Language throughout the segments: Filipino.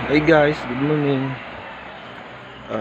Hey guys, good morning.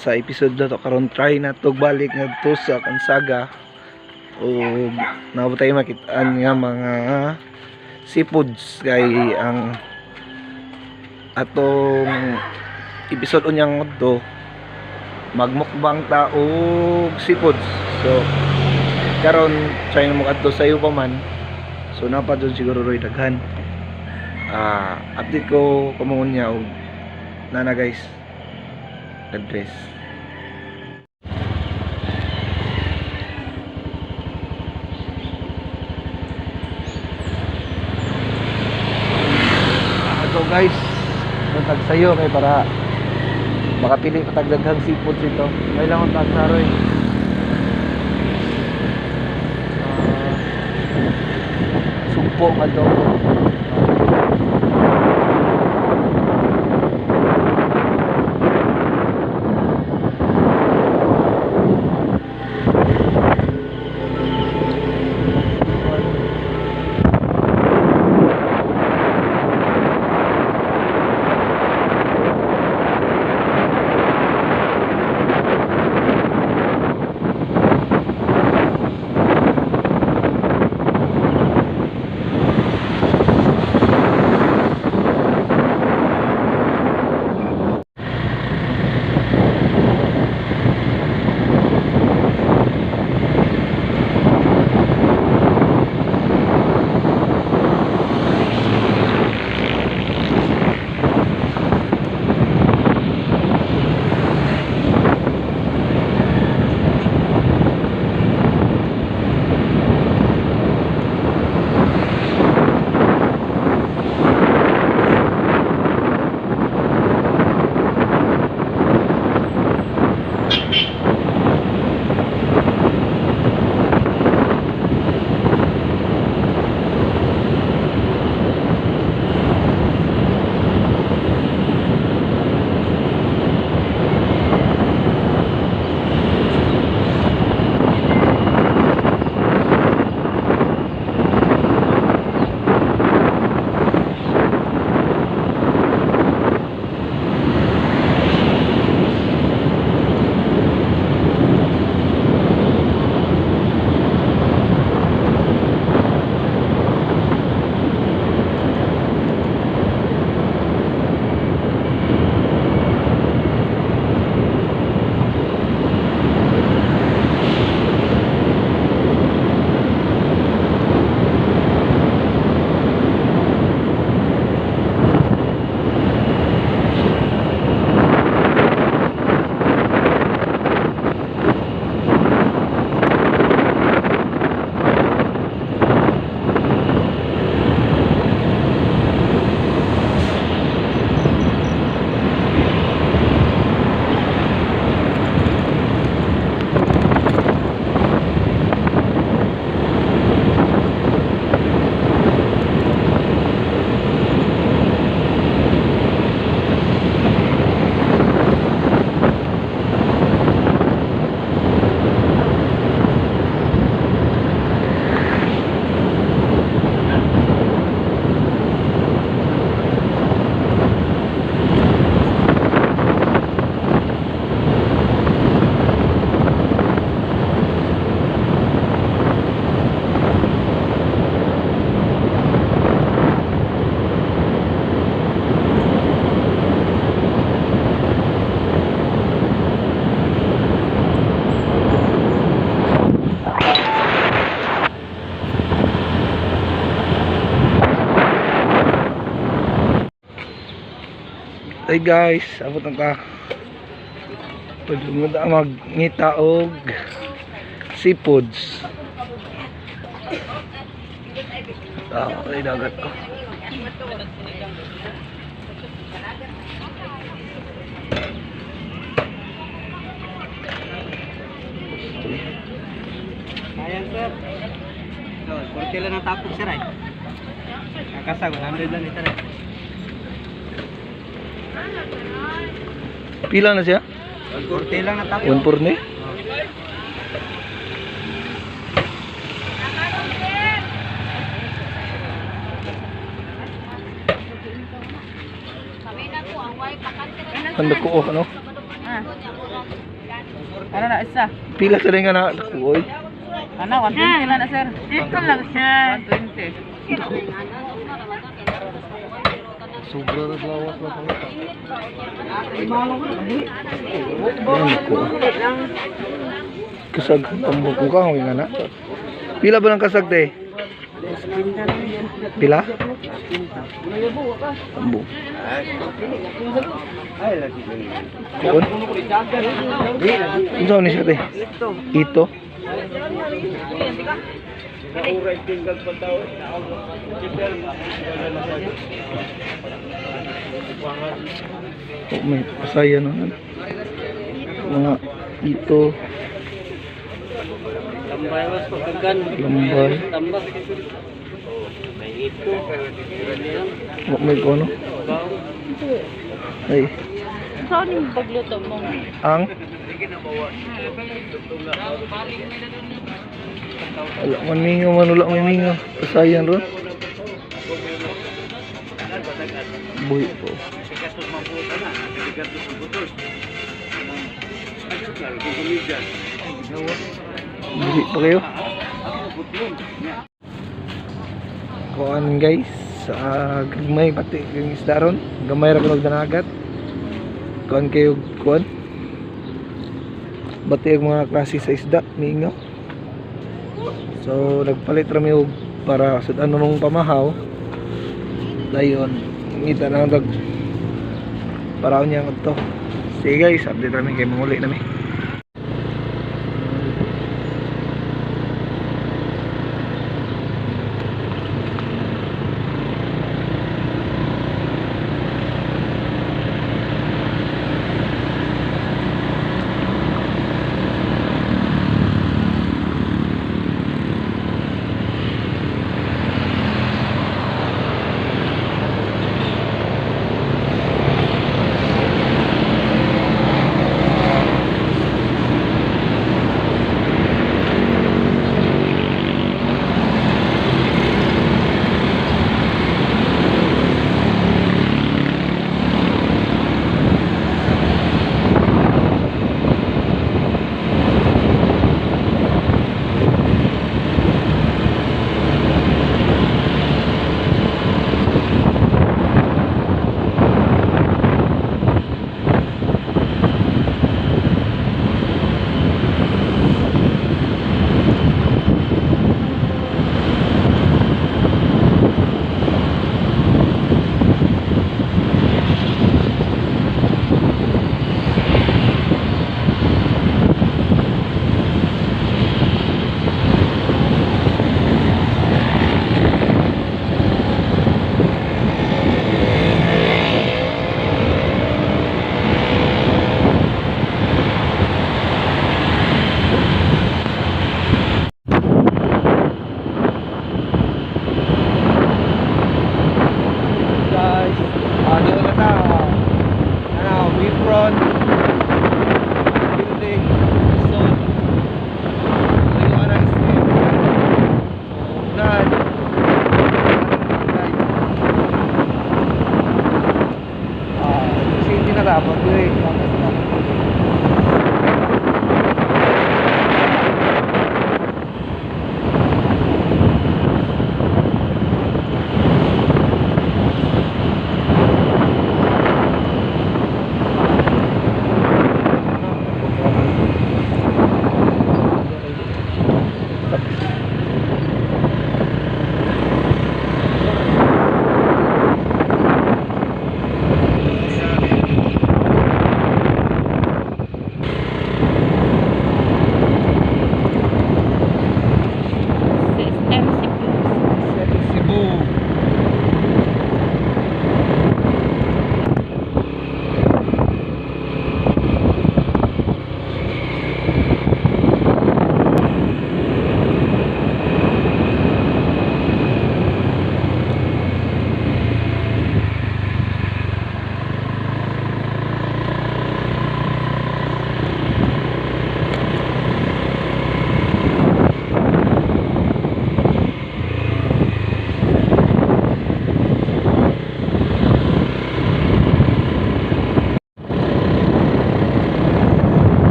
Sa episode na to karon try na to balik ngadto sa Kansaga o naabot tayo makitaan nga mga seafoods kay ang atong episode unyang to magmukbang ta og seafoods. So karon try na mo adto sa iyo pa man. So napa doon siguro roy daghan. Update ko kumongon niya og nana guys, address. So guys, matag sayo kay para makapili patagdaghang seafood dito. May lang ang tagsaroy. Sumpo nga to. Hey guys, abot ang ka. Pwede mo na magngita og seafoods. Ay dagat. Ayan sir. So, 40 lang ang tapos sir ay. Kakasag, 100 lang ito rin. Pila na siya? 40 lang ang tapos. 140? Kami na po Handa ko oh, ano? Ah. Ano na isa? Pila ka rin nga na oy. Ano, 120 lang na sir. Ito lang siya. 120. Sobra na lawas na pangita. Ayan ko. Kasag tambok ko ka, nga na. Pila ba ng kasag te? Pila? Ambo. Kuon? Unsa ni siya te? Ito. Oh, may pasaya na. Mga ito. Tambay mas pagkagan. Lambay. Tambak. May ito. Oh, may kono. Ay. Saan yung pagluto mo? Ang wala man mingo man wala may mingo. Pasayan ron. Buhi po. Buhi pa kayo. Kuan guys, sa gamay pati yung isda ron. Gamay ra kunog danagat. Kuan kayo kuan. Bati ang mga klase sa isda, mingo. So nagpalit rami og para sa ano mong pamahaw. Dayon, ngita na dag para niya to. Sige guys, update namin kay manguli namin. Dapat